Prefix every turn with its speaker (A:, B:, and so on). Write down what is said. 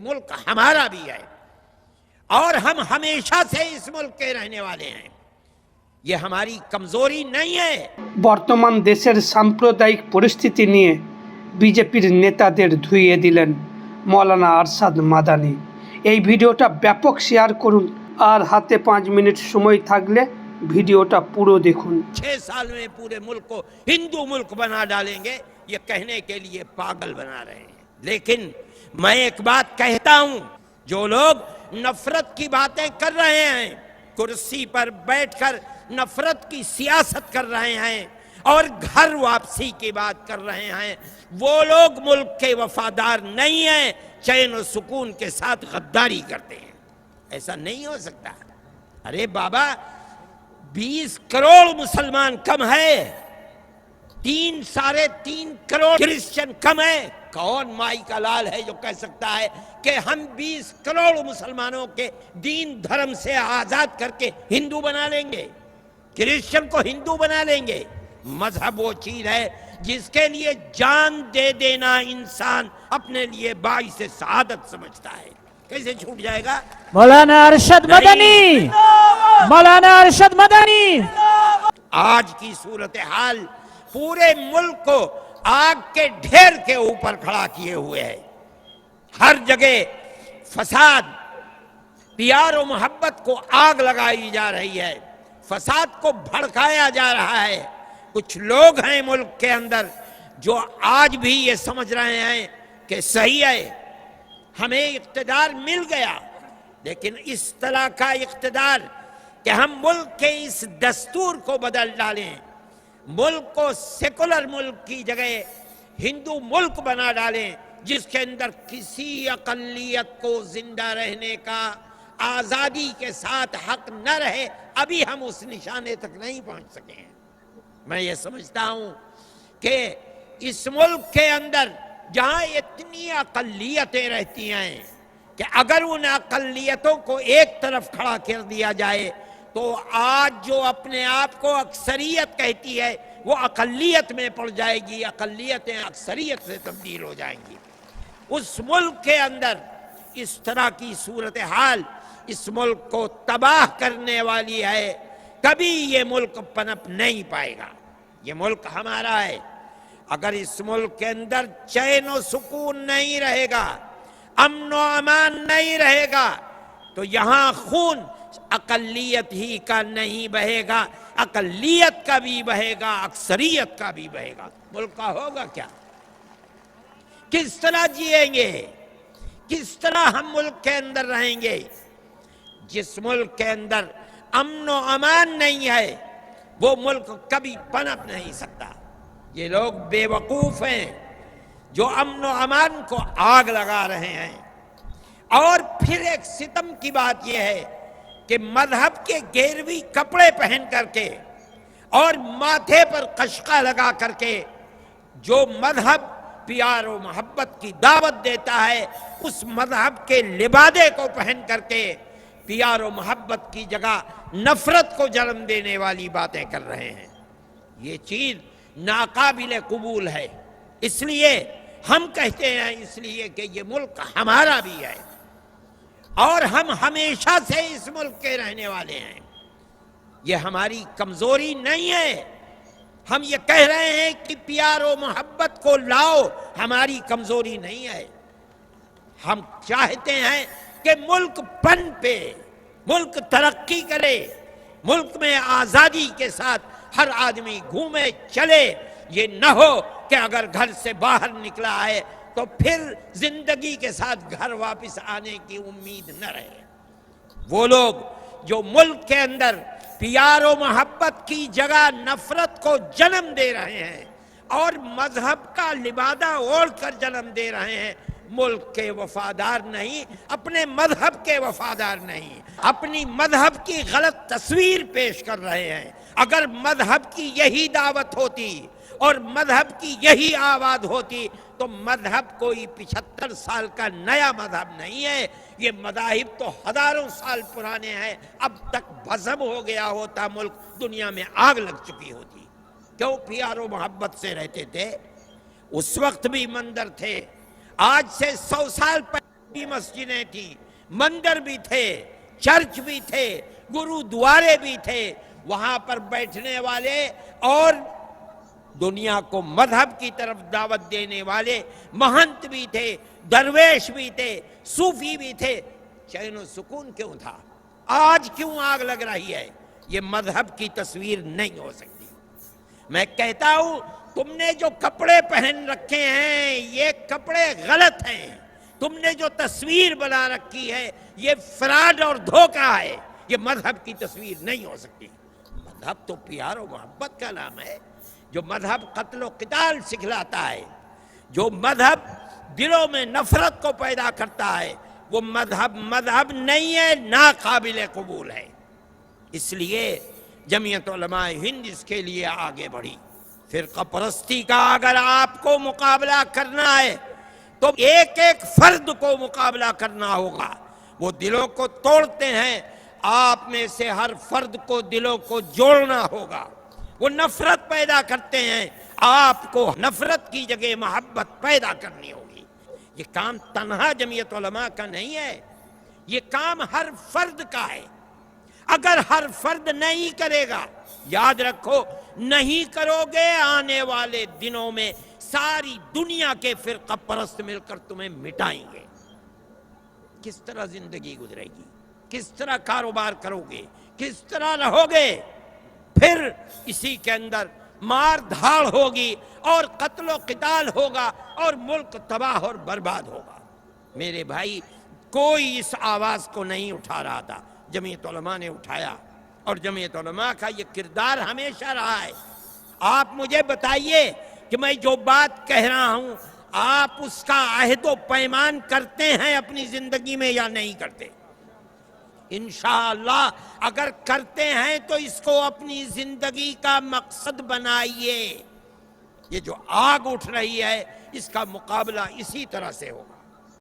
A: ملک ہمارا بھی ہے اور ہم ہمیشہ سے اس ملک کے رہنے والے ہیں, یہ ہماری کمزوری نہیں ہے.
B: বর্তমান দেশের সাম্প্রদায়িক পরিস্থিতি নিয়ে বিজেপির নেতাদের ধুইয়ে দিলেন মৌলানা আরশাদ মাদানি। এই ভিডিওটা ব্যাপক শেয়ার করুন আর হাতে 5 মিনিট সময় থাকলে ভিডিওটা পুরো দেখুন।
A: 6 साल में पूरे मुल्क को हिंदू मुल्क बना डालेंगे, ये कहने के लिए पागल बना रहे हैं. लेकिन मैं एक बात कहता हूं, जो लोग नफरत की बातें कर रहे हैं, कुर्सी पर बैठकर नफरत की सियासत कर रहे हैं और घर वापसी की बात कर रहे हैं, वो लोग मुल्क के वफादार नहीं हैं, चैन और सुकून के साथ गद्दारी करते हैं. ऐसा नहीं हो सकता. अरे बाबा, 20 करोड़ मुसलमान कम है, 3-3.5 करोड़ क्रिश्चियन कम है. कौन माई का लाल है जो कह सकता है कि हम 20 करोड़ मुसलमानों के दीन धर्म से आजाद करके हिंदू बना लेंगे, क्रिश्चियन को हिंदू बना लेंगे? मजहब वो चीज है जिसके लिए जान दे देना इंसान अपने लिए बाइस सआदत समझता है. कैसे छूट जाएगा?
C: मौलाना अरशद मदनी, मौलाना अरशद मदनी.
A: आज की सूरत हाल पूरे मुल्क को आग के ढेर के ऊपर खड़ा किए हुए है. हर जगह फसाद, प्यार और मोहब्बत को आग लगाई जा रही है, फसाद को भड़काया जा रहा है. कुछ लोग हैं मुल्क के अंदर जो आज भी ये समझ रहे हैं कि सही है, हमें इख्तिदार मिल गया, लेकिन इस तरह का इख्तिदार कि हम मुल्क के इस दस्तूर को बदल डालें, मुल्क को सेकुलर मुल्क की जगह हिंदू मुल्क बना डालें, जिसके अंदर किसी अकलियत को जिंदा रहने का आज़ादी के साथ हक न रहे, अभी हम उस निशाने तक नहीं पहुंच सके हैं. मैं ये समझता हूं कि इस मुल्क के अंदर जहां इतनी अकलियतें रहती हैं कि अगर उन अकलियतों को एक तरफ खड़ा कर दिया जाए तो आज जो अपने आप को अक्सरियत कहती है वो अकलियत में पड़ जाएगी, अकलियतें अक्सरियत से तब्दील हो जाएंगी. उस मुल्क के अंदर इस तरह की सूरत हाल इस मुल्क को तबाह करने वाली है. कभी ये मुल्क पनप नहीं पाएगा. ये मुल्क हमारा है. अगर इस मुल्क के अंदर चैन और सुकून नहीं रहेगा, अमन और अमान नहीं रहेगा, तो यहां खून अकलियत ही का नहीं बहेगा, अकलियत का भी बहेगा, अक्सरियत का भी बहेगा. मुल्क का होगा क्या? किस तरह जिएंगे? किस तरह हम मुल्क के अंदर रहेंगे? जिस मुल्क के अंदर अमन और अमान नहीं है वो मुल्क कभी पनप नहीं सकता. ये लोग बेवकूफ हैं जो अमन और अमान को आग लगा रहे हैं. और फिर एक सितम की बात यह है कि मजहब के गेरवी कपड़े पहन करके और माथे पर कशका लगा करके जो मजहब प्यार और मोहब्बत की दावत देता है, उस मजहब के लिबादे को पहन करके प्यार और मोहब्बत की जगह नफरत को जन्म देने वाली बातें कर रहे हैं. ये चीज नाकाबिले कबूल है. इसलिए हम कहते हैं, इसलिए कि ये मुल्क हमारा भी है और हम हमेशा से इस मुल्क के रहने वाले हैं. ये हमारी कमजोरी नहीं है. हम ये कह रहे हैं कि प्यार और मोहब्बत को लाओ, हमारी कमजोरी नहीं है. हम चाहते हैं कि मुल्क पनपे, मुल्क तरक्की करे, मुल्क में आजादी के साथ हर आदमी घूमे चले. ये न हो कि अगर घर से बाहर निकला है तो फिर जिंदगी के साथ घर वापस आने की उम्मीद न रहे. वो लोग जो मुल्क के अंदर प्यार और मोहब्बत की जगह नफरत को जन्म दे रहे हैं और मजहब का लिबादा ओढ़ कर जन्म दे रहे हैं, मुल्क के वफादार नहीं, अपने मजहब के वफादार नहीं, अपनी मजहब की गलत तस्वीर पेश कर रहे हैं. अगर मजहब की यही दावत होती और मजहब की यही आवाज होती तो मजहब कोई 75 साल का नया मजहब नहीं है. ये मजाहिब तो हजारों साल पुराने हैं. अब तक भस्म हो गया होता मुल्क, दुनिया में आग लग चुकी होती. क्यों प्यार और मोहब्बत से रहते थे? उस वक्त भी मंदिर थे. आज से 100 साल पहले مسجدیں تھیں، مندر بھی تھے، چرچ بھی تھے، گرودوارے بھی تھے، وہاں پر بیٹھنے والے اور دنیا کو مذہب کی طرف دعوت دینے والے مہنت بھی تھے، درویش بھی تھے، صوفی بھی تھے۔ چین و سکون کیوں تھا؟ آج کیوں آگ لگ رہی ہے؟ یہ مذہب کی تصویر نہیں ہو سکتی۔ میں کہتا ہوں تم نے جو کپڑے پہن رکھے ہیں یہ کپڑے غلط ہیں، تم نے جو تصویر بنا رکھی ہے یہ فراڈ اور دھوکہ ہے، یہ مذہب کی تصویر نہیں ہو سکتی۔ مذہب تو پیار و محبت کا نام ہے، جو مذہب قتل و قتال سکھلاتا ہے، جو مذہب دلوں میں نفرت کو پیدا کرتا ہے، وہ مذہب نہیں ہے، ناقابل قبول ہے۔ اس لیے جمعیت علماء ہند اس کے لیے آگے بڑھی۔ فرقہ پرستی کا اگر آپ کو مقابلہ کرنا ہے تو ایک ایک فرد کو مقابلہ کرنا ہوگا۔ وہ دلوں کو توڑتے ہیں، آپ میں سے ہر فرد کو دلوں کو جوڑنا ہوگا۔ وہ نفرت پیدا کرتے ہیں، آپ کو نفرت کی جگہ محبت پیدا کرنی ہوگی۔ یہ کام تنہا جمعیت علماء کا نہیں ہے، یہ کام ہر فرد کا ہے۔ اگر ہر فرد نہیں کرے گا، یاد رکھو نہیں کرو گے، آنے والے دنوں میں ساری دنیا کے فرقہ پرست مل کر تمہیں مٹائیں گے۔ کس طرح زندگی گزرے گی؟ کس طرح کاروبار کرو گے؟ کس طرح رہو گے؟ پھر اسی کے اندر مار دھاڑ ہوگی اور قتل و قتال ہوگا اور ملک تباہ اور برباد ہوگا۔ میرے بھائی، کوئی اس آواز کو نہیں اٹھا رہا تھا، جمعیت علماء نے اٹھایا، اور جمعیت علماء کا یہ کردار ہمیشہ رہا ہے۔ آپ مجھے بتائیے کہ میں جو بات کہہ رہا ہوں آپ اس کا عہد و پیمان کرتے ہیں اپنی زندگی میں یا نہیں کرتے؟ انشاءاللہ اگر کرتے ہیں تو اس کو اپنی زندگی کا مقصد بنائیے۔ یہ جو آگ اٹھ رہی ہے اس کا مقابلہ اسی طرح سے ہوگا۔